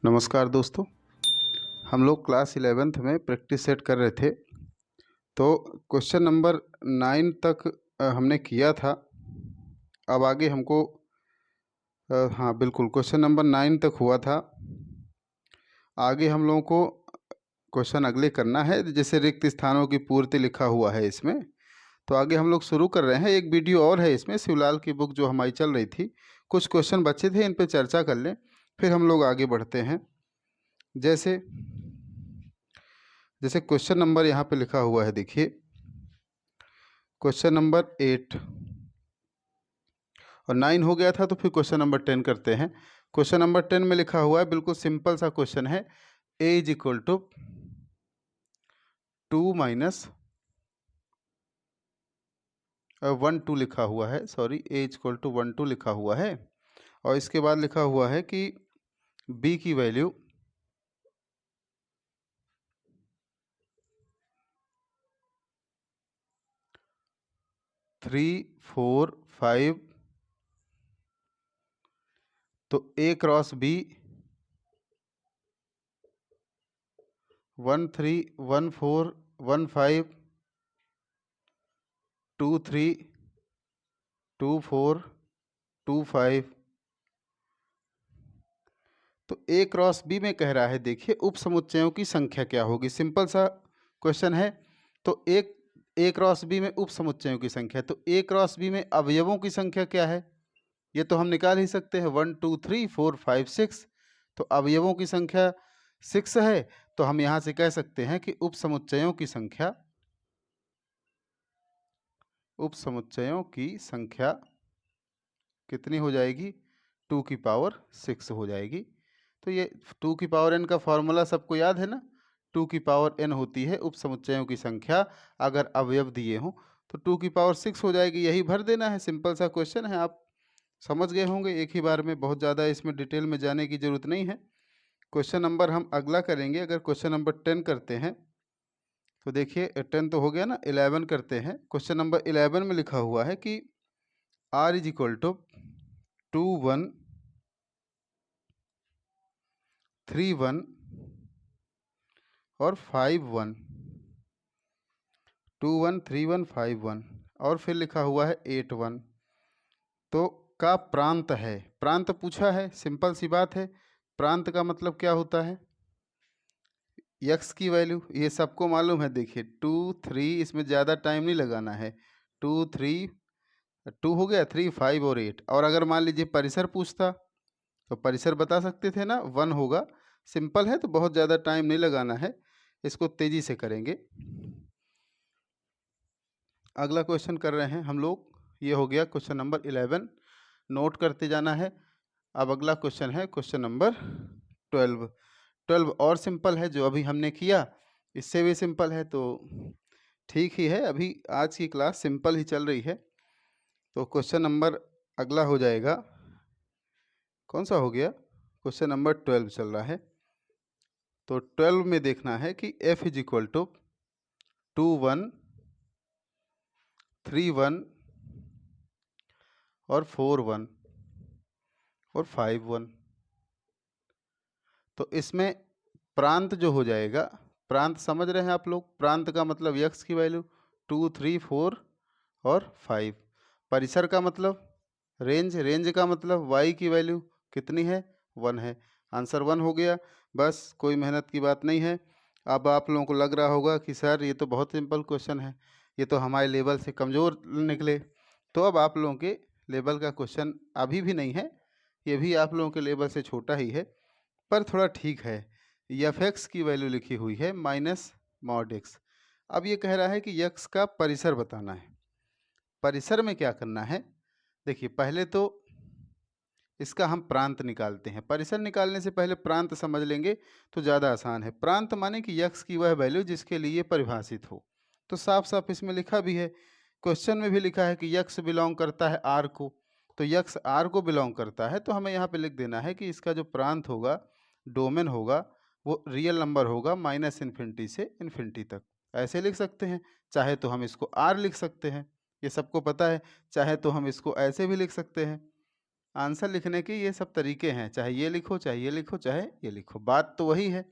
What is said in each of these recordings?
नमस्कार दोस्तों। हम लोग क्लास 11th में प्रैक्टिस सेट कर रहे थे। तो क्वेश्चन नंबर 9 तक हमने किया था। अब आगे हमको हाँ बिल्कुल, क्वेश्चन नंबर 9 तक हुआ था। आगे हम लोगों को क्वेश्चन अगले करना है, जैसे रिक्त स्थानों की पूर्ति लिखा हुआ है इसमें। तो आगे हम लोग शुरू कर रहे हैं। एक वीडियो और है इसमें, शिवलाल की बुक जो हमारी चल रही थी। कुछ क्वेश्चन बचे थे, इन पे चर्चा कर लें, फिर हम लोग आगे बढ़ते हैं। जैसे जैसे क्वेश्चन नंबर यहाँ पे लिखा हुआ है, देखिए क्वेश्चन नंबर 8 और 9 हो गया था, तो फिर क्वेश्चन नंबर 10 करते हैं। क्वेश्चन नंबर 10 में लिखा हुआ है, बिल्कुल सिंपल सा क्वेश्चन है। a is equal to 2 minus 1 2 लिखा हुआ है, sorry, a is equal to 1 2 लिखा हुआ है। और इसके बाद लिखा हुआ है कि b की वैल्यू 3 4 5, तो a क्रॉस b 1 3 1 4 1 5 2 3 2 4 2 5। तो ए क्रॉस बी में कह रहा है, देखिए उप समुच्चयों की संख्या क्या होगी। सिंपल सा क्वेश्चन है। तो एक ए क्रॉस बी में उप समुच्चयों की संख्या, तो ए क्रॉस बी में अवयवों की संख्या क्या है, ये तो हम निकाल ही सकते हैं। 1 2 3 4 5 6, तो अवयवों की संख्या 6 है। तो हम यहाँ से कह सकते हैं कि उप समुच्चयों की संख्या कितनी हो जाएगी, 2 की पावर 6 हो जाएगी। तो ये 2 की पावर n का फॉर्मूला सबको याद है ना। 2 की पावर n होती है उप समुच्चयों की संख्या, अगर अवयव दिए हों तो 2 की पावर 6 हो जाएगी। यही भर देना है, सिंपल सा क्वेश्चन है, आप समझ गए होंगे एक ही बार में। बहुत ज़्यादा इसमें डिटेल में जाने की ज़रूरत नहीं है। क्वेश्चन नंबर हम अगला करेंगे। अगर क्वेश्चन नंबर 10 करते हैं तो देखिए 10 तो हो गया ना, 11 करते हैं। क्वेश्चन नंबर 11 में लिखा हुआ है कि r इज इक्वल टू 2 1 3 1 और 5 1, 2 1 3 1 5 1, और फिर लिखा हुआ है 8 1। तो का प्रांत है, प्रांत पूछा है, सिंपल सी बात है। प्रांत का मतलब क्या होता है, यक्स की वैल्यू, ये सबको मालूम है। देखिए 2 3, इसमें ज़्यादा टाइम नहीं लगाना है। 2 3 2 हो गया, 3 5 और 8। और अगर मान लीजिए परिसर पूछता तो परिसर बता सकते थे ना, 1 होगा। सिंपल है, तो बहुत ज़्यादा टाइम नहीं लगाना है, इसको तेज़ी से करेंगे। अगला क्वेश्चन कर रहे हैं हम लोग, ये हो गया क्वेश्चन नंबर 11, नोट करते जाना है। अब अगला क्वेश्चन है क्वेश्चन नंबर 12। 12 और सिंपल है, जो अभी हमने किया इससे भी सिंपल है, तो ठीक ही है। अभी आज की क्लास सिंपल ही चल रही है। तो क्वेश्चन नंबर अगला हो जाएगा, कौन सा हो गया, क्वेश्चन नंबर 12 चल रहा है। तो 12 में देखना है कि f इज इक्वल टू 2 1 3 1 और 4 1 और 5 1। तो इसमें प्रांत जो हो जाएगा, प्रांत समझ रहे हैं आप लोग, प्रांत का मतलब यक्स की वैल्यू 2 3 4 और 5। परिसर का मतलब रेंज, रेंज का मतलब y की वैल्यू कितनी है, 1 है। आंसर 1 हो गया, बस कोई मेहनत की बात नहीं है। अब आप लोगों को लग रहा होगा कि सर ये तो बहुत सिंपल क्वेश्चन है, ये तो हमारे लेवल से कमज़ोर निकले। तो अब आप लोगों के लेवल का क्वेश्चन अभी भी नहीं है, ये भी आप लोगों के लेवल से छोटा ही है, पर थोड़ा ठीक है। एफ एक्स की वैल्यू लिखी हुई है माइनस मॉड एक्स। अब ये कह रहा है कि यक्स का परिसर बताना है। परिसर में क्या करना है, देखिए पहले तो इसका हम प्रांत निकालते हैं। परिसर निकालने से पहले प्रांत समझ लेंगे तो ज़्यादा आसान है। प्रांत माने कि यक्स की वह वैल्यू जिसके लिए परिभाषित हो। तो साफ साफ इसमें लिखा भी है, क्वेश्चन में भी लिखा है कि यक्स बिलोंग करता है आर को। तो यक्स आर को बिलोंग करता है, तो हमें यहाँ पे लिख देना है कि इसका जो प्रांत होगा, डोमेन होगा, वो रियल नंबर होगा माइनस इन्फिनिटी से इन्फिनिटी तक। ऐसे लिख सकते हैं, चाहे तो हम इसको आर लिख सकते हैं, ये सबको पता है। चाहे तो हम इसको ऐसे भी लिख सकते हैं, आंसर लिखने के ये सब तरीके हैं, चाहे ये लिखो, चाहे ये लिखो, चाहे ये लिखो, बात तो वही है।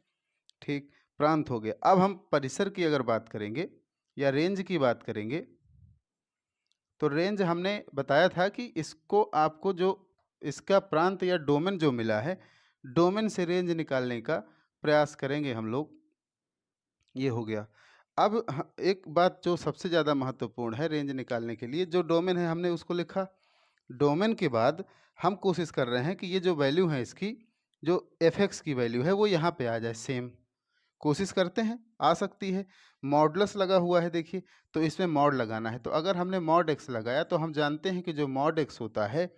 ठीक, प्रांत हो गया। अब हम परिसर की अगर बात करेंगे या रेंज की बात करेंगे, तो रेंज हमने बताया था कि इसको आपको जो इसका प्रांत या डोमेन जो मिला है, डोमेन से रेंज निकालने का प्रयास करेंगे हम लोग। ये हो गया। अब एक बात जो सबसे ज़्यादा महत्वपूर्ण है रेंज निकालने के लिए, जो डोमेन है हमने उसको लिखा। डोमेन के बाद हम कोशिश कर रहे हैं कि ये जो वैल्यू है इसकी, जो एफ एक्स की वैल्यू है वो यहाँ पे आ जाए सेम। कोशिश करते हैं, आ सकती है। मॉडुलस लगा हुआ है देखिए, तो इसमें मॉड लगाना है। तो अगर हमने मॉड एक्स लगाया तो हम जानते हैं कि जो मॉड एक्स होता है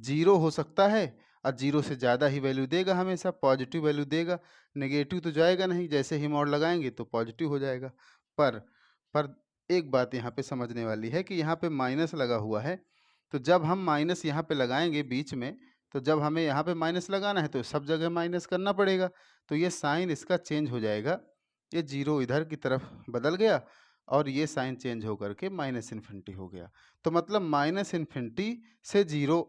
0 हो सकता है और 0 से ज़्यादा ही वैल्यू देगा, हमेशा पॉजिटिव वैल्यू देगा। नेगेटिव तो जाएगा नहीं, जैसे ही मॉड लगाएंगे तो पॉजिटिव हो जाएगा। पर एक बात यहाँ पे समझने वाली है कि यहाँ पे माइनस लगा हुआ है, तो जब हम माइनस यहाँ पे लगाएंगे बीच में, तो जब हमें यहाँ पे माइनस लगाना है तो सब जगह माइनस करना पड़ेगा। तो ये साइन इसका चेंज हो जाएगा, ये 0 इधर की तरफ बदल गया और ये साइन चेंज होकर के माइनस इन्फिनिटी हो गया। तो मतलब माइनस इन्फिनिटी से 0,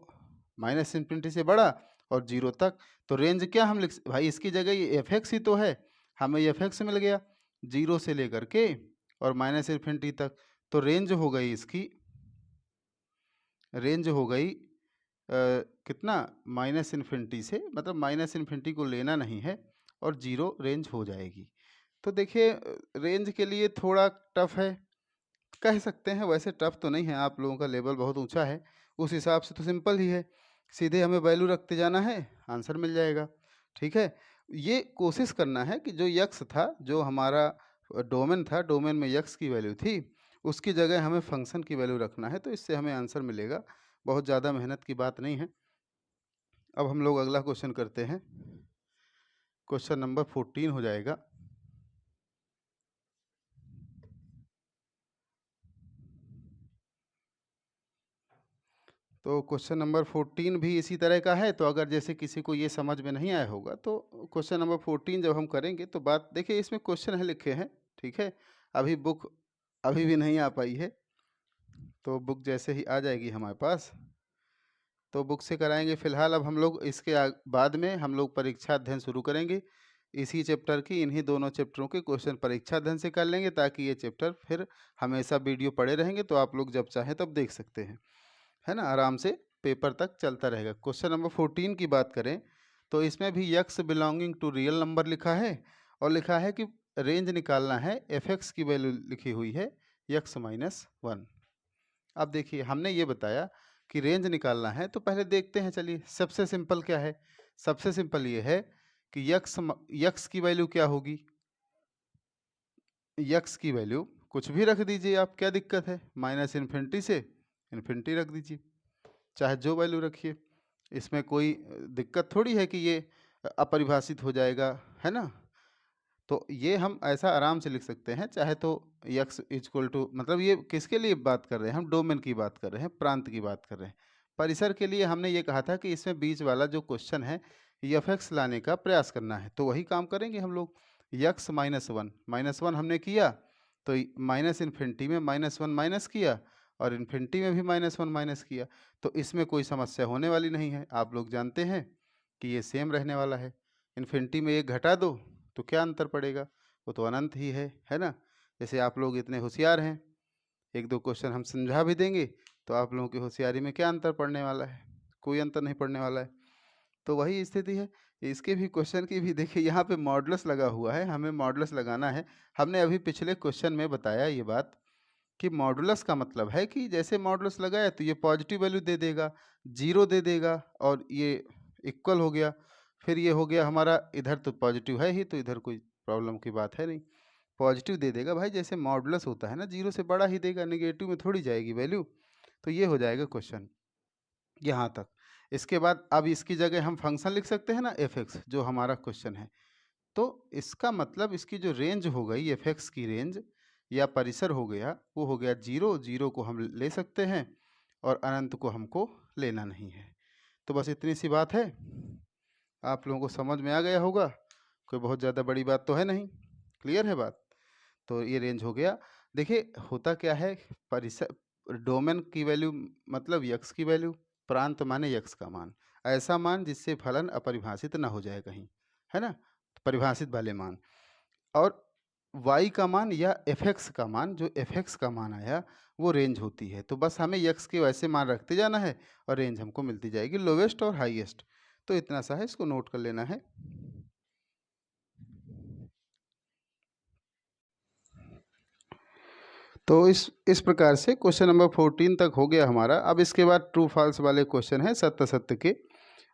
माइनस इन्फिनिटी से बड़ा और 0 तक। तो रेंज क्या हम लिख भाई, इसकी जगह ये एफ एक्स ही तो है, हमें एफ एक्स मिल गया 0 से लेकर के और माइनस इन्फिनिटी तक। तो रेंज हो गई इसकी, रेंज हो गई कितना, माइनस इन्फिनिटी से, मतलब माइनस इन्फिनिटी को लेना नहीं है और 0 रेंज हो जाएगी। तो देखिए रेंज के लिए थोड़ा टफ है, कह सकते हैं। वैसे टफ तो नहीं है, आप लोगों का लेवल बहुत ऊंचा है, उस हिसाब से तो सिंपल ही है। सीधे हमें वैल्यू रखते जाना है, आंसर मिल जाएगा। ठीक है, ये कोशिश करना है कि जो यक्स था, जो हमारा डोमेन था, डोमेन में यक्स की वैल्यू थी, उसकी जगह हमें फंक्शन की वैल्यू रखना है, तो इससे हमें आंसर मिलेगा। बहुत ज़्यादा मेहनत की बात नहीं है। अब हम लोग अगला क्वेश्चन करते हैं। क्वेश्चन नंबर 14 हो जाएगा। तो क्वेश्चन नंबर 14 भी इसी तरह का है। तो अगर जैसे किसी को ये समझ में नहीं आया होगा तो क्वेश्चन नंबर 14 जब हम करेंगे तो बात देखिए, इसमें क्वेश्चन है लिखे हैं। ठीक है, अभी बुक अभी भी नहीं आ पाई है, तो बुक जैसे ही आ जाएगी हमारे पास तो बुक से कराएंगे। फिलहाल अब हम लोग इसके बाद में हम लोग परीक्षा अध्ययन शुरू करेंगे। इसी चैप्टर की, इन्हीं दोनों चैप्टरों के क्वेश्चन परीक्षा अध्ययन से कर लेंगे, ताकि ये चैप्टर फिर हमेशा वीडियो पड़े रहेंगे, तो आप लोग जब चाहें तब देख सकते हैं, है ना, आराम से पेपर तक चलता रहेगा। क्वेश्चन नंबर 14 की बात करें तो इसमें भी x belonging to real number लिखा है और लिखा है कि रेंज निकालना है, एफ एक्स की वैल्यू लिखी हुई है यक्स माइनस 1। अब देखिए हमने ये बताया कि रेंज निकालना है, तो पहले देखते हैं। चलिए, सबसे सिंपल क्या है, सबसे सिंपल ये है कि यक्स की वैल्यू क्या होगी, यक्स की वैल्यू कुछ भी रख दीजिए आप, क्या दिक्कत है, माइनस इन्फिनिटी से इन्फिनिटी रख दीजिए, चाहे जो वैल्यू रखिए, इसमें कोई दिक्कत थोड़ी है कि ये अपरिभाषित हो जाएगा, है ना। तो ये हम ऐसा आराम से लिख सकते हैं, चाहे तो यक्स इक्वल टू, मतलब ये किसके लिए बात कर रहे हैं हम, डोमेन की बात कर रहे हैं, प्रांत की बात कर रहे हैं। परिसर के लिए हमने ये कहा था कि इसमें बीच वाला जो क्वेश्चन है एफ एक्स लाने का प्रयास करना है, तो वही काम करेंगे हम लोग। यक्स माइनस वन हमने किया, तो माइनस इन्फिनिटी में -1 माइनस किया और इन्फिनिटी में भी -1 माइनस किया, तो इसमें कोई समस्या होने वाली नहीं है। आप लोग जानते हैं कि ये सेम रहने वाला है। इन्फिनिटी में एक घटा दो तो क्या अंतर पड़ेगा, वो तो अनंत ही है ना। जैसे आप लोग इतने होशियार हैं, एक दो क्वेश्चन हम समझा भी देंगे तो आप लोगों की होशियारी में क्या अंतर पड़ने वाला है, कोई अंतर नहीं पड़ने वाला है। तो वही स्थिति है इसके भी, क्वेश्चन की भी। देखिए यहाँ पे मॉडुलस लगा हुआ है, हमें मॉडुलस लगाना है। हमने अभी पिछले क्वेश्चन में बताया ये बात कि मॉडुलस का मतलब है कि जैसे मॉडुलस लगाया तो ये पॉजिटिव वैल्यू दे देगा, 0 दे देगा और ये इक्वल हो गया। फिर ये हो गया हमारा, इधर तो पॉजिटिव है ही, तो इधर कोई प्रॉब्लम की बात है नहीं, पॉजिटिव दे देगा भाई। जैसे मॉडुलस होता है ना, 0 से बड़ा ही देगा, नेगेटिव में थोड़ी जाएगी वैल्यू। तो ये हो जाएगा क्वेश्चन यहाँ तक। इसके बाद अब इसकी जगह हम फंक्शन लिख सकते हैं ना, एफ एक्स, जो हमारा क्वेश्चन है। तो इसका मतलब इसकी जो रेंज हो गई एफ एक्स की रेंज या परिसर हो गया, वो हो गया 0, 0 को हम ले सकते हैं और अनंत को हमको लेना नहीं है। तो बस इतनी सी बात है, आप लोगों को समझ में आ गया होगा, कोई बहुत ज़्यादा बड़ी बात तो है नहीं, क्लियर है बात। तो ये रेंज हो गया। देखिए होता क्या है, परिसर, डोमेन की वैल्यू मतलब यक्स की वैल्यू, प्रांत माने यक्स का मान, ऐसा मान जिससे फलन अपरिभाषित ना हो जाए कहीं, है ना, परिभाषित वाले मान। और वाई का मान या एफ एक्स का मान, जो एफ एक्स का मान आया वो रेंज होती है। तो बस हमें यक्स के वैसे मान रखते जाना है और रेंज हमको मिलती जाएगी, लोवेस्ट और हाईएस्ट। तो इतना सा है, इसको नोट कर लेना है। तो इस प्रकार से क्वेश्चन नंबर 14 तक हो गया हमारा। अब इसके बाद ट्रू फॉल्स वाले क्वेश्चन हैं सत्य असत्य के,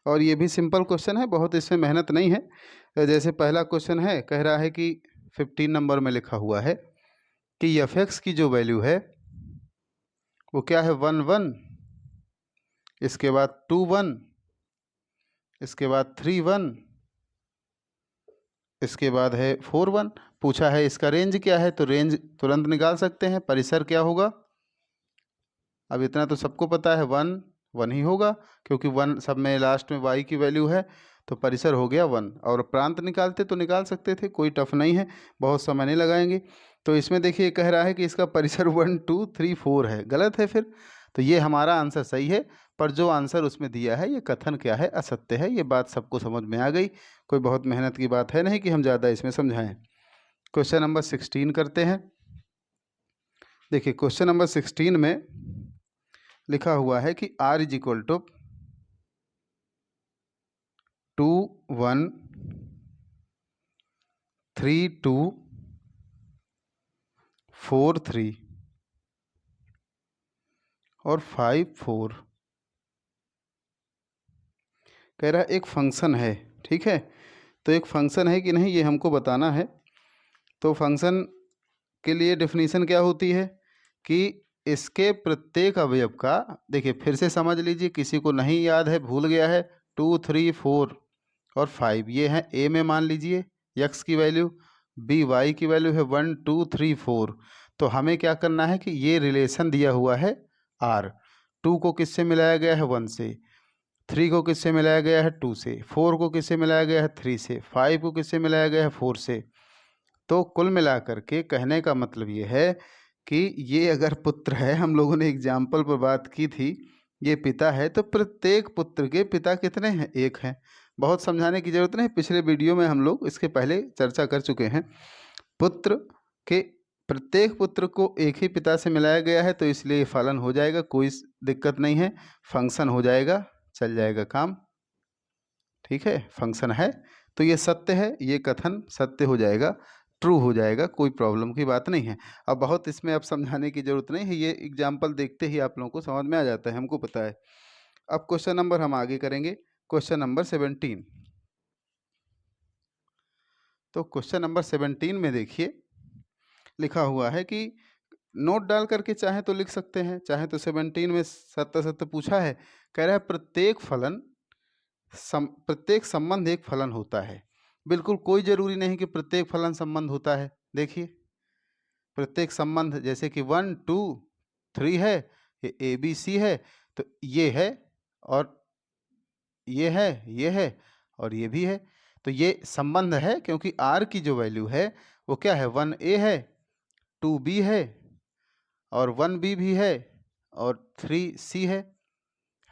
और ये भी सिंपल क्वेश्चन है, बहुत इसमें मेहनत नहीं है। जैसे पहला क्वेश्चन है, कह रहा है कि 15 नंबर में लिखा हुआ है कि एफ एक्स की जो वैल्यू है वो क्या है, 1 1, इसके बाद 2 1, इसके बाद 3 1, इसके बाद है 4 1। पूछा है इसका रेंज क्या है, तो रेंज तुरंत निकाल सकते हैं। परिसर क्या होगा, अब इतना तो सबको पता है, 1 1 ही होगा, क्योंकि 1 सब में लास्ट में y की वैल्यू है, तो परिसर हो गया 1। और प्रांत निकालते तो निकाल सकते थे, कोई टफ नहीं है, बहुत समय नहीं लगाएंगे। तो इसमें देखिए कह रहा है कि इसका परिसर 1 2 3 4 है, गलत है फिर। तो ये हमारा आंसर सही है, पर जो आंसर उसमें दिया है ये कथन क्या है, असत्य है। ये बात सबको समझ में आ गई, कोई बहुत मेहनत की बात है नहीं कि हम ज़्यादा इसमें समझाएं। क्वेश्चन नंबर 16 करते हैं। देखिए क्वेश्चन नंबर 16 में लिखा हुआ है कि r इज इक्वल टू 2 1 3 2 4 3 और 5 4। कह रहा है एक फंक्शन है, ठीक है। तो एक फंक्शन है कि नहीं ये हमको बताना है। तो फंक्शन के लिए डेफिनीशन क्या होती है कि इसके प्रत्येक अवयव का, देखिए फिर से समझ लीजिए, किसी को नहीं याद है, भूल गया है, 2 3 4 और 5 ये हैं ए में, मान लीजिए यक्स की वैल्यू, बी वाई की वैल्यू है 1 2 3 4। तो हमें क्या करना है कि ये रिलेशन दिया हुआ है आर, 2 को किससे मिलाया गया है 1 से, 3 को किससे मिलाया गया है 2 से, 4 को किससे मिलाया गया है 3 से, 5 को किससे मिलाया गया है 4 से। तो कुल मिलाकर के कहने का मतलब ये है कि ये अगर पुत्र है, हम लोगों ने एग्जाम्पल पर बात की थी, ये पिता है, तो प्रत्येक पुत्र के पिता कितने हैं, एक हैं। बहुत समझाने की जरूरत नहीं, पिछले वीडियो में हम लोग इसके पहले चर्चा कर चुके हैं। पुत्र के प्रत्येक पुत्र को एक ही पिता से मिलाया गया है, तो इसलिए फलन हो जाएगा, कोई दिक्कत नहीं है, फंक्शन हो जाएगा, चल जाएगा काम, ठीक है। फंक्शन है तो ये सत्य है, ये कथन सत्य हो जाएगा, ट्रू हो जाएगा, कोई प्रॉब्लम की बात नहीं है। अब बहुत इसमें अब समझाने की जरूरत नहीं है, ये एग्जाम्पल देखते ही आप लोगों को समझ में आ जाता है, हमको पता है। अब क्वेश्चन नंबर हम आगे करेंगे, क्वेश्चन नंबर 17। तो क्वेश्चन नंबर 17 में देखिए लिखा हुआ है कि नोट डाल करके चाहे तो लिख सकते हैं, चाहे तो 17 में सत्य सत्य पूछा है। कह रहा है प्रत्येक फलन प्रत्येक संबंध एक फलन होता है। बिल्कुल कोई जरूरी नहीं कि प्रत्येक फलन संबंध होता है। देखिए प्रत्येक संबंध, जैसे कि 1 2 3 है, ये ए बी सी है, तो ये है और ये है, ये है और ये भी है, तो ये संबंध है, क्योंकि आर की जो वैल्यू है वो क्या है, 1 ए है, 2 बी है और 1 बी भी है और 3 सी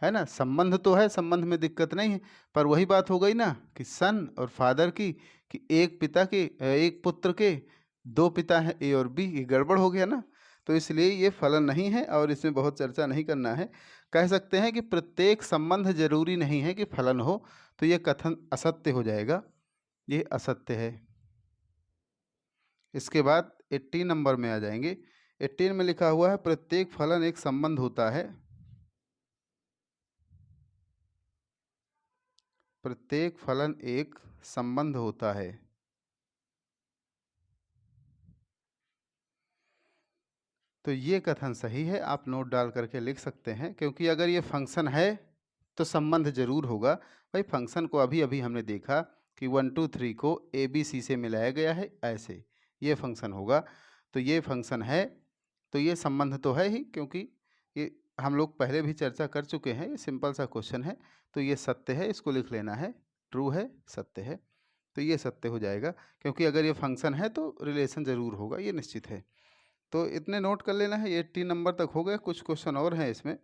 है ना। संबंध तो है, संबंध में दिक्कत नहीं है, पर वही बात हो गई ना कि सन और फादर की, कि एक पिता के एक पुत्र के दो पिता हैं ए और बी, ये गड़बड़ हो गया ना। तो इसलिए ये फलन नहीं है और इसमें बहुत चर्चा नहीं करना है। कह सकते हैं कि प्रत्येक संबंध जरूरी नहीं है कि फलन हो, तो ये कथन असत्य हो जाएगा, ये असत्य है। इसके बाद 18 नंबर में आ जाएंगे। 18 में लिखा हुआ है प्रत्येक फलन एक संबंध होता है, प्रत्येक फलन एक संबंध होता है। तो ये कथन सही है, आप नोट डाल करके लिख सकते हैं, क्योंकि अगर ये फंक्शन है तो संबंध जरूर होगा। भाई फंक्शन को अभी अभी हमने देखा कि 1 2 3 को ए बी सी से मिलाया गया है, ऐसे ये फंक्शन होगा। तो ये फंक्शन है तो ये संबंध तो है ही, क्योंकि ये हम लोग पहले भी चर्चा कर चुके हैं, ये सिंपल सा क्वेश्चन है। तो ये सत्य है, इसको लिख लेना है, ट्रू है, सत्य है। तो ये सत्य हो जाएगा, क्योंकि अगर ये फंक्शन है तो रिलेशन ज़रूर होगा, ये निश्चित है। तो इतने नोट कर लेना है, ये 18 नंबर तक हो गए, कुछ क्वेश्चन और हैं इसमें।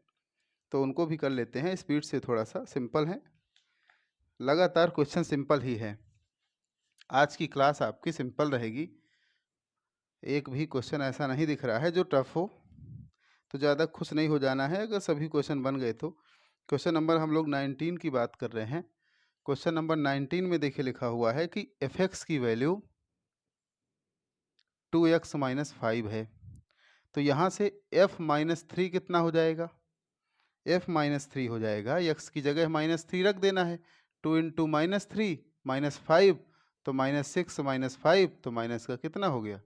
तो उनको भी कर लेते हैं स्पीड से, थोड़ा सा सिंपल है, लगातार क्वेश्चन सिंपल ही है। आज की क्लास आपकी सिंपल रहेगी, एक भी क्वेश्चन ऐसा नहीं दिख रहा है जो टफ हो, तो ज़्यादा खुश नहीं हो जाना है अगर सभी क्वेश्चन बन गए तो। क्वेश्चन नंबर हम लोग 19 की बात कर रहे हैं। क्वेश्चन नंबर 19 में देखिए लिखा हुआ है कि f(x) की वैल्यू 2x - 5 है, तो यहाँ से f-3 कितना हो जाएगा? f-3 हो जाएगा, x की जगह -3 रख देना है। 2 इंटू -3 -5, तो -6 -5, तो माइनस का कितना हो गया?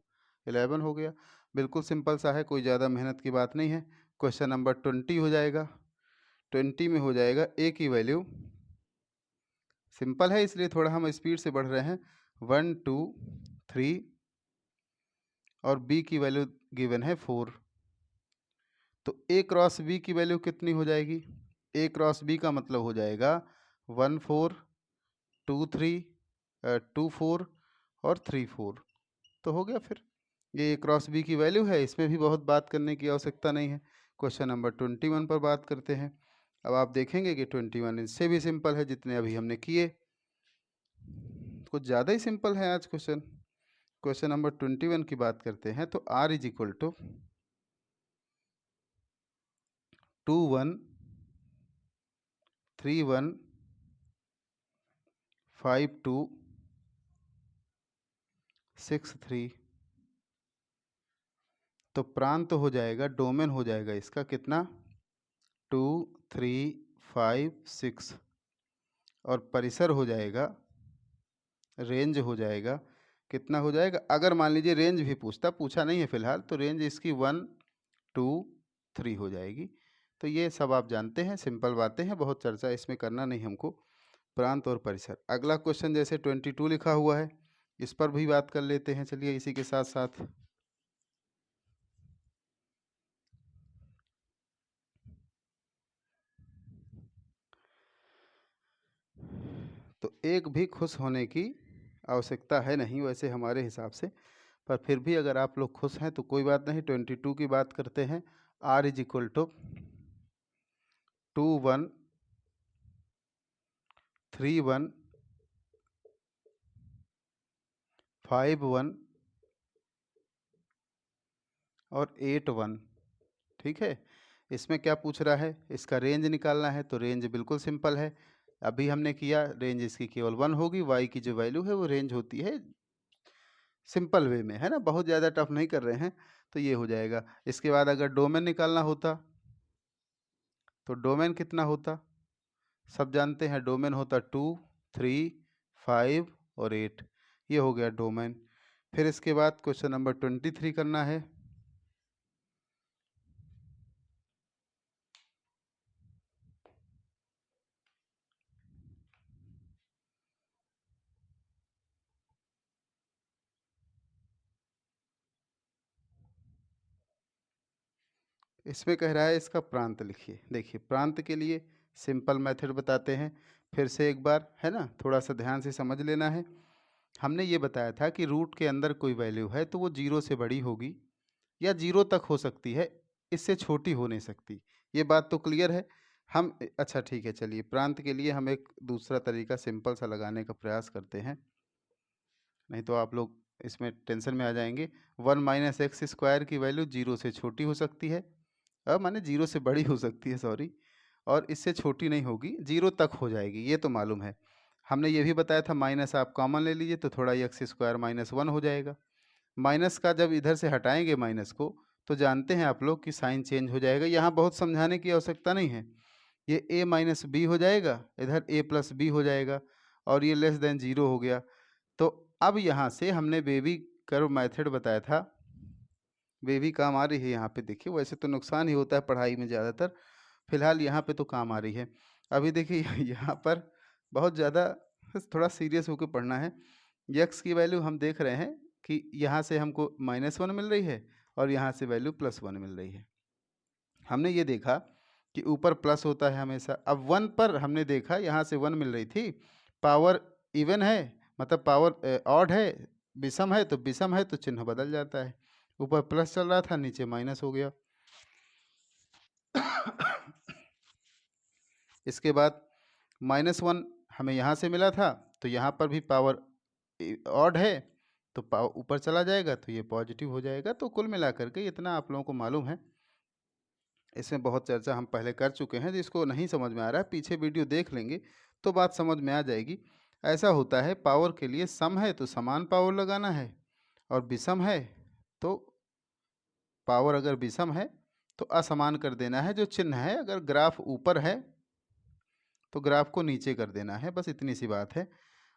11 हो गया। बिल्कुल सिंपल सा है, कोई ज़्यादा मेहनत की बात नहीं है। क्वेश्चन नंबर 20 हो जाएगा। 20 में हो जाएगा a की वैल्यू, सिंपल है इसलिए थोड़ा हम स्पीड से बढ़ रहे हैं, 1 2 3, और b की वैल्यू गिवन है 4। तो a क्रॉस b की वैल्यू कितनी हो जाएगी? a क्रॉस b का मतलब हो जाएगा 1 4 2 3 2 4 और 3 4, तो हो गया। फिर ये a क्रॉस b की वैल्यू है, इसमें भी बहुत बात करने की आवश्यकता नहीं है। क्वेश्चन नंबर 21 पर बात करते हैं। अब आप देखेंगे कि 21 इससे भी सिंपल है जितने अभी हमने किए, कुछ ज़्यादा ही सिंपल है आज क्वेश्चन। क्वेश्चन नंबर 21 की बात करते हैं, तो r = 2 1 3 1 5 2 6 3, तो प्रांत हो जाएगा, डोमेन हो जाएगा इसका कितना? 2 3 5 6, और परिसर हो जाएगा, रेंज हो जाएगा, कितना हो जाएगा? अगर मान लीजिए रेंज भी पूछा नहीं है फिलहाल, तो रेंज इसकी 1 2 3 हो जाएगी। तो ये सब आप जानते हैं, सिंपल बातें हैं, बहुत चर्चा इसमें करना नहीं हमको। प्रांत और परिसर। अगला क्वेश्चन जैसे 22 लिखा हुआ है, इस पर भी बात कर लेते हैं, चलिए इसी के साथ साथ। तो एक भी खुश होने की आवश्यकता है नहीं वैसे हमारे हिसाब से, पर फिर भी अगर आप लोग खुश हैं तो कोई बात नहीं। 22 की बात करते हैं। r = 2 1 3 1 5 1 और 8 1, ठीक है। इसमें क्या पूछ रहा है? इसका रेंज निकालना है, तो रेंज बिल्कुल सिंपल है, अभी हमने किया। रेंज इसकी केवल 1 होगी, y की जो वैल्यू है वो रेंज होती है सिंपल वे में, है ना, बहुत ज़्यादा टफ नहीं कर रहे हैं, तो ये हो जाएगा। इसके बाद अगर डोमेन निकालना होता तो डोमेन कितना होता? सब जानते हैं, डोमेन होता 2 3 5 और 8, ये हो गया डोमेन। फिर इसके बाद क्वेश्चन नंबर 23 करना है। इसमें कह रहा है इसका प्रांत लिखिए। देखिए प्रांत के लिए सिंपल मेथड बताते हैं, फिर से एक बार, है ना, थोड़ा सा ध्यान से समझ लेना है। हमने ये बताया था कि रूट के अंदर कोई वैल्यू है तो वो 0 से बड़ी होगी या 0 तक हो सकती है, इससे छोटी हो नहीं सकती। ये बात तो क्लियर है। हम अच्छा ठीक है, चलिए प्रांत के लिए हम एक दूसरा तरीका सिंपल सा लगाने का प्रयास करते हैं, नहीं तो आप लोग इसमें टेंशन में आ जाएंगे। 1 - x² की वैल्यू 0 से छोटी हो सकती है, अब माने 0 से बड़ी हो सकती है, सॉरी, और इससे छोटी नहीं होगी, 0 तक हो जाएगी, ये तो मालूम है। हमने ये भी बताया था माइनस आप कॉमन ले लीजिए तो थोड़ा x² - 1 हो जाएगा। माइनस का जब इधर से हटाएंगे माइनस को, तो जानते हैं आप लोग कि साइन चेंज हो जाएगा। यहाँ बहुत समझाने की आवश्यकता नहीं है, ये a - b हो जाएगा, इधर a + b हो जाएगा, और ये लेस देन 0 हो गया। तो अब यहाँ से हमने बेबी कर्व मेथड बताया था, बेबी काम आ रही है यहाँ पे, देखिए वैसे तो नुकसान ही होता है पढ़ाई में ज़्यादातर, फिलहाल यहाँ पे तो काम आ रही है। अभी देखिए यहाँ पर बहुत ज़्यादा थोड़ा सीरियस होकर पढ़ना है। x की वैल्यू हम देख रहे हैं कि यहाँ से हमको -1 मिल रही है और यहाँ से वैल्यू +1 मिल रही है। हमने ये देखा कि ऊपर प्लस होता है हमेशा। अब 1 पर हमने देखा यहाँ से 1 मिल रही थी, पावर इवन है मतलब पावर ऑड है, विषम है, तो विषम है तो चिन्ह बदल जाता है, ऊपर प्लस चल रहा था नीचे माइनस हो गया। इसके बाद -1 हमें यहाँ से मिला था, तो यहाँ पर भी पावर ऑड है, तो पावर ऊपर चला जाएगा, तो ये पॉजिटिव हो जाएगा। तो कुल मिलाकर के इतना आप लोगों को मालूम है, इसमें बहुत चर्चा हम पहले कर चुके हैं। जिसको नहीं समझ में आ रहा है पीछे वीडियो देख लेंगे तो बात समझ में आ जाएगी। ऐसा होता है, पावर के लिए सम है तो समान पावर लगाना है, और विषम है तो पावर अगर विषम है तो असमान कर देना है जो चिन्ह है। अगर ग्राफ ऊपर है तो ग्राफ को नीचे कर देना है, बस इतनी सी बात है।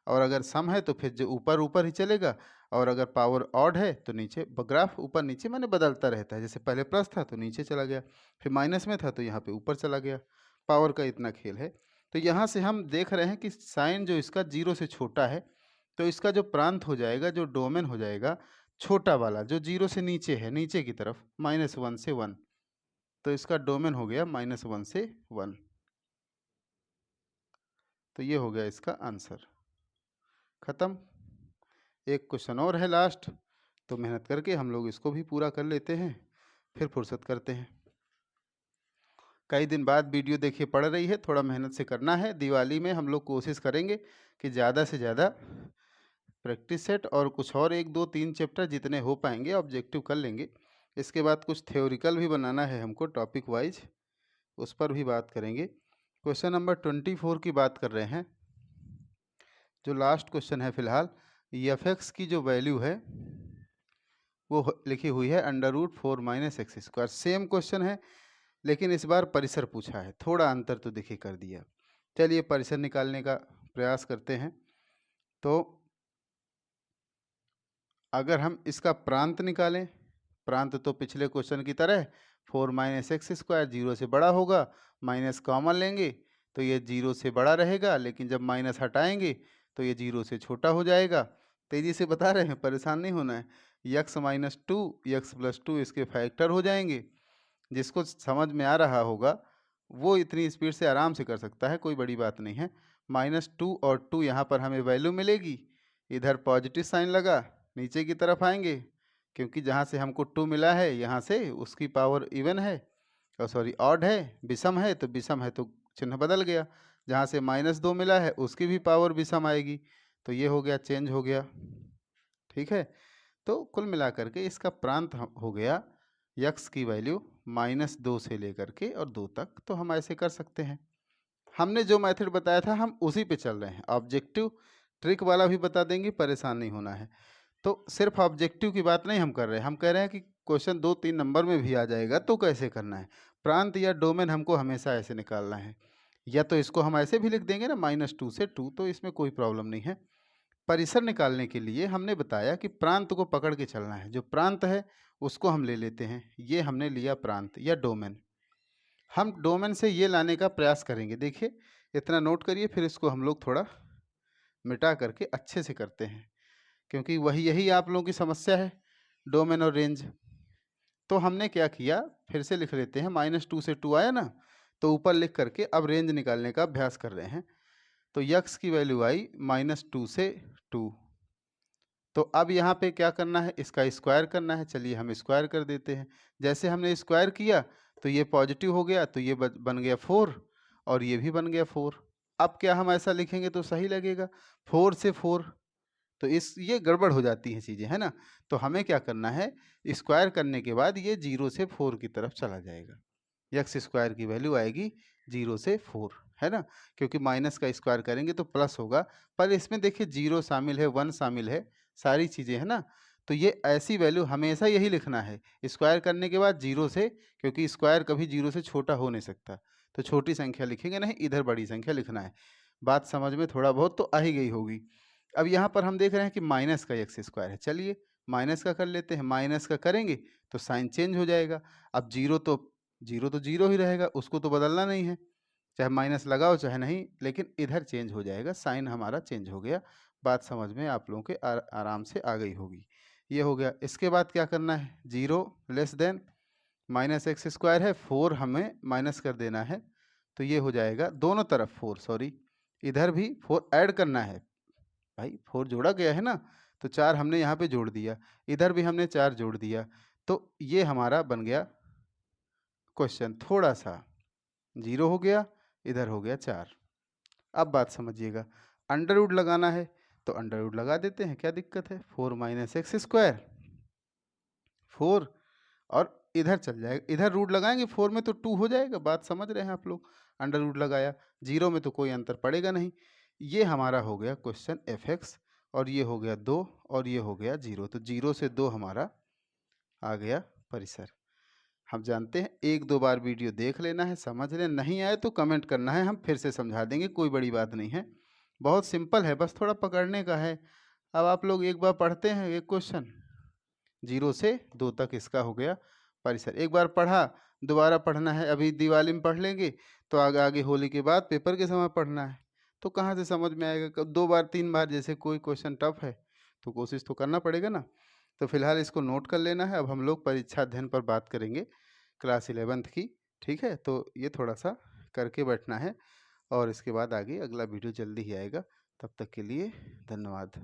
और अगर सम है तो फिर जो ऊपर ऊपर ही चलेगा, और अगर पावर ऑड है तो नीचे। ग्राफ ऊपर नीचे माने बदलता रहता है, जैसे पहले प्लस था तो नीचे चला गया, फिर माइनस में था तो यहाँ पे ऊपर चला गया। पावर का इतना खेल है। तो यहाँ से हम देख रहे हैं कि साइन जो इसका 0 से छोटा है, तो इसका जो प्रांत हो जाएगा, जो डोमेन हो जाएगा छोटा वाला, जो 0 से नीचे है, नीचे की तरफ, -1 से 1, तो इसका डोमेन हो गया -1 से 1। तो ये हो गया इसका आंसर। खत्म। एक क्वेश्चन और है लास्ट, तो मेहनत करके हम लोग इसको भी पूरा कर लेते हैं, फिर फुर्सत करते हैं। कई दिन बाद वीडियो देखिए पड़ रही है, थोड़ा मेहनत से करना है। दिवाली में हम लोग कोशिश करेंगे कि ज़्यादा से ज़्यादा प्रैक्टिस सेट और कुछ और 1 2 3 चैप्टर जितने हो पाएंगे ऑब्जेक्टिव कर लेंगे। इसके बाद कुछ थ्योरिकल भी बनाना है हमको टॉपिक वाइज, उस पर भी बात करेंगे। क्वेश्चन नंबर 24 की बात कर रहे हैं, जो लास्ट क्वेश्चन है फिलहाल। एफ की जो वैल्यू है वो लिखी हुई है √4 - x²। सेम क्वेश्चन है, लेकिन इस बार परिसर पूछा है, थोड़ा अंतर तो देखिए कर दिया। चलिए परिसर निकालने का प्रयास करते हैं। तो अगर हम इसका प्रांत निकालें, प्रांत तो पिछले क्वेश्चन की तरह 4 - x², 0 से बड़ा होगा, माइनस कॉमन लेंगे तो ये 0 से बड़ा रहेगा, लेकिन जब माइनस हटाएंगे तो ये 0 से छोटा हो जाएगा। तेज़ी से बता रहे हैं, परेशान नहीं होना है। x - 2 x + 2 इसके फैक्टर हो जाएंगे। जिसको समझ में आ रहा होगा वो इतनी स्पीड से आराम से कर सकता है, कोई बड़ी बात नहीं है। -2 और 2 यहाँ पर हमें वैल्यू मिलेगी, इधर पॉजिटिव साइन लगा, नीचे की तरफ आएंगे, क्योंकि जहाँ से हमको 2 मिला है यहाँ से उसकी पावर इवन है, और सॉरी ऑड है, विषम है तो चिन्ह बदल गया। जहाँ से -2 मिला है उसकी भी पावर विषम आएगी, तो ये हो गया, चेंज हो गया। ठीक है, तो कुल मिलाकर के इसका प्रांत हो गया यक्स की वैल्यू -2 से लेकर के और 2 तक। तो हम ऐसे कर सकते हैं। हमने जो मेथड बताया था हम उसी पे चल रहे हैं। ऑब्जेक्टिव ट्रिक वाला भी बता देंगे, परेशान नहीं होना है। तो सिर्फ ऑब्जेक्टिव की बात नहीं हम कर रहे हैं, हम कह रहे हैं कि क्वेश्चन 2 3 नंबर में भी आ जाएगा तो कैसे करना है। प्रांत या डोमेन हमको हमेशा ऐसे निकालना है, या तो इसको हम ऐसे भी लिख देंगे ना -2 से 2, तो इसमें कोई प्रॉब्लम नहीं है। परिसर निकालने के लिए हमने बताया कि प्रांत को पकड़ के चलना है। जो प्रांत है उसको हम ले लेते हैं, ये हमने लिया प्रांत या डोमेन। हम डोमेन से ये लाने का प्रयास करेंगे। देखिए इतना नोट करिए, फिर इसको हम लोग थोड़ा मिटा करके अच्छे से करते हैं, क्योंकि यही आप लोगों की समस्या है, डोमेन और रेंज। तो हमने क्या किया, फिर से लिख लेते हैं। -2 से 2 आया ना, तो ऊपर लिख करके अब रेंज निकालने का अभ्यास कर रहे हैं। तो यक्स की वैल्यू आई -2 से 2। तो अब यहाँ पे क्या करना है, इसका स्क्वायर करना है। चलिए हम स्क्वायर कर देते हैं। जैसे हमने स्क्वायर किया तो ये पॉजिटिव हो गया, तो ये बन गया 4, और ये भी बन गया 4। अब क्या हम ऐसा लिखेंगे तो सही लगेगा, 4 से 4, तो ये गड़बड़ हो जाती हैं चीज़ें, है ना। तो हमें क्या करना है, स्क्वायर करने के बाद ये 0 से 4 की तरफ चला जाएगा। यक्स स्क्वायर की वैल्यू आएगी 0 से 4, है ना, क्योंकि माइनस का स्क्वायर करेंगे तो प्लस होगा। पर इसमें देखिए 0 शामिल है, 1 शामिल है, सारी चीज़ें, है ना। तो ये ऐसी वैल्यू हमेशा यही लिखना है, स्क्वायर करने के बाद 0 से, क्योंकि स्क्वायर कभी 0 से छोटा हो नहीं सकता, तो छोटी संख्या लिखेंगे नहीं, इधर बड़ी संख्या लिखना है। बात समझ में थोड़ा बहुत तो आ ही गई होगी। अब यहाँ पर हम देख रहे हैं कि माइनस का एक्स स्क्वायर है, चलिए माइनस का कर लेते हैं। माइनस का करेंगे तो साइन चेंज हो जाएगा। अब 0 तो 0 ही रहेगा, उसको तो बदलना नहीं है, चाहे माइनस लगाओ चाहे नहीं, लेकिन इधर चेंज हो जाएगा, साइन हमारा चेंज हो गया। बात समझ में आप लोगों के आराम से आ गई होगी। ये हो गया। इसके बाद क्या करना है, 0 लेस देन -x² है, 4 हमें माइनस कर देना है, तो ये हो जाएगा दोनों तरफ 4, सॉरी इधर भी 4 ऐड करना है। भाई 4 जोड़ा गया है ना, तो 4 हमने यहाँ पे जोड़ दिया, इधर भी हमने 4 जोड़ दिया, तो ये हमारा बन गया क्वेश्चन। थोड़ा सा 0 हो गया, इधर हो गया 4। अब बात समझिएगा, अंडर रूट लगाना है तो अंडर रूट लगा देते हैं, क्या दिक्कत है। 4 माइनस एक्स स्क्वायर 4, और इधर चल जाएगा, इधर रूट लगाएंगे 4 में तो 2 हो जाएगा। बात समझ रहे हैं आप लोग। अंडर रूट लगाया, 0 में तो कोई अंतर पड़ेगा नहीं। ये हमारा हो गया क्वेश्चन एफ एक्स, और ये हो गया 2, और ये हो गया 0। तो 0 से 2 हमारा आ गया परिसर। हम जानते हैं, 1-2 बार वीडियो देख लेना है, समझ लें, नहीं आए तो कमेंट करना है, हम फिर से समझा देंगे, कोई बड़ी बात नहीं है। बहुत सिंपल है, बस थोड़ा पकड़ने का है। अब आप लोग एक बार पढ़ते हैं एक क्वेश्चन, 0 से 2 तक इसका हो गया परिसर। एक बार पढ़ा, दोबारा पढ़ना है, अभी दिवाली में पढ़ लेंगे तो आगे आगे होली के बाद पेपर के समय पढ़ना है, तो कहाँ से समझ में आएगा। 2 बार 3 बार जैसे कोई क्वेश्चन टफ है तो कोशिश तो करना पड़ेगा ना। तो फिलहाल इसको नोट कर लेना है। अब हम लोग परीक्षा अध्ययन पर बात करेंगे, क्लास 11th की, ठीक है। तो ये थोड़ा सा करके बैठना है, और इसके बाद आगे अगला वीडियो जल्दी ही आएगा। तब तक के लिए धन्यवाद।